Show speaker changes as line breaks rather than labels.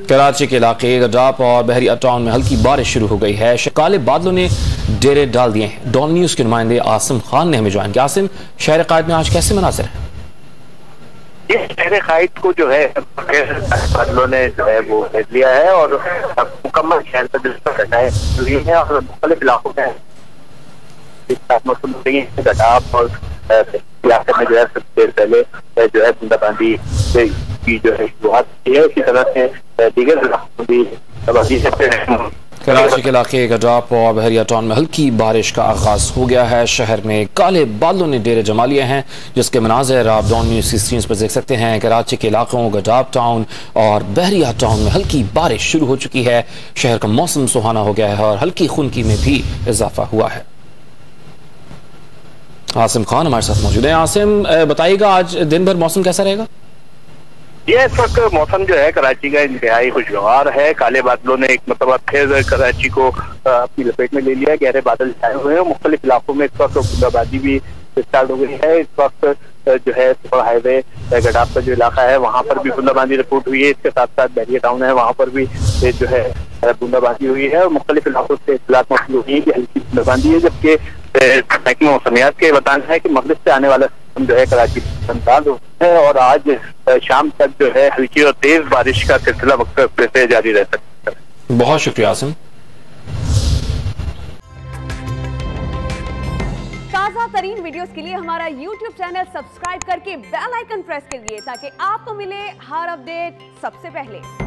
कराची के इलाके गडाप और बहरिया टाउन में हल्की बारिश शुरू हो गई है। काले बादलों ने डेरे डाल दिए हैं। डॉन न्यूज के नुमाइंदे आसिम खान ने हमें ज्वाइन किया। आसिम, शहर कायद में आज कैसे मनासिर है?
शहर कायद को जो है बादलों ने जो है वो भेज लिया है और मुकम्मल शहर का दिल घटाए हुई है और मुख्तलिफ इलाकों में गडाप और इलाके में जो है सबसे देर पहले जो है बूंदाबांदी की जो है शुरुआत की है। इसी तरह से दीगर इलाकों में भी
कराची के इलाके गडाप और बहरिया टाउन में हल्की बारिश का आगाज हो गया है। शहर में काले बादलों ने डेरे जमा लिए हैं, जिसके मनाज़िर आप डॉन न्यूज़ की स्क्रीन पर देख सकते हैं। कराची के इलाकों गडाप टाउन और बहरिया टाउन में हल्की बारिश शुरू हो चुकी है। शहर का मौसम सुहाना हो गया है और हल्की खुनकी में भी इजाफा हुआ है। आसिम खान हमारे साथ मौजूद है। आसिम, बताइएगा आज दिन भर मौसम कैसा रहेगा?
ये इस वक्त मौसम जो है कराची का इंतहाई खुशगवार है। काले बादलों ने एक मतलब फिर कराची को अपनी लपेट में ले लिया। गहरे बादल छाए हुए हैं। मुख्तलिफ इलाकों में इस वक्त बूंदाबांदी भी स्टार्ट हो गई है। इस वक्त जो है सुपर हाईवे गडाप का जो इलाका है वहाँ पर भी बूंदाबांदी रिपोर्ट हुई है। इसके साथ साथ बहरिया टाउन है, वहाँ पर भी जो है बूंदाबांदी हुई है और मुख्तलिफ इलाकों से इत्तलात मौसूल हुई है कि हल्की बूंदाबांदी है। जबकि महकमा मौसमियात के बताना है कि मगरिब से आने वाला जो है कराची अंदाज है और आज शाम तक जो है हल्की और तेज बारिश का सिलसिला वक्त से जारी रह सकता है।
बहुत शुक्रिया आसिम।
ताज़ा तरीन वीडियोस के लिए हमारा YouTube चैनल सब्सक्राइब करके बेल आइकन प्रेस करिए ताकि आपको मिले हर अपडेट सबसे पहले।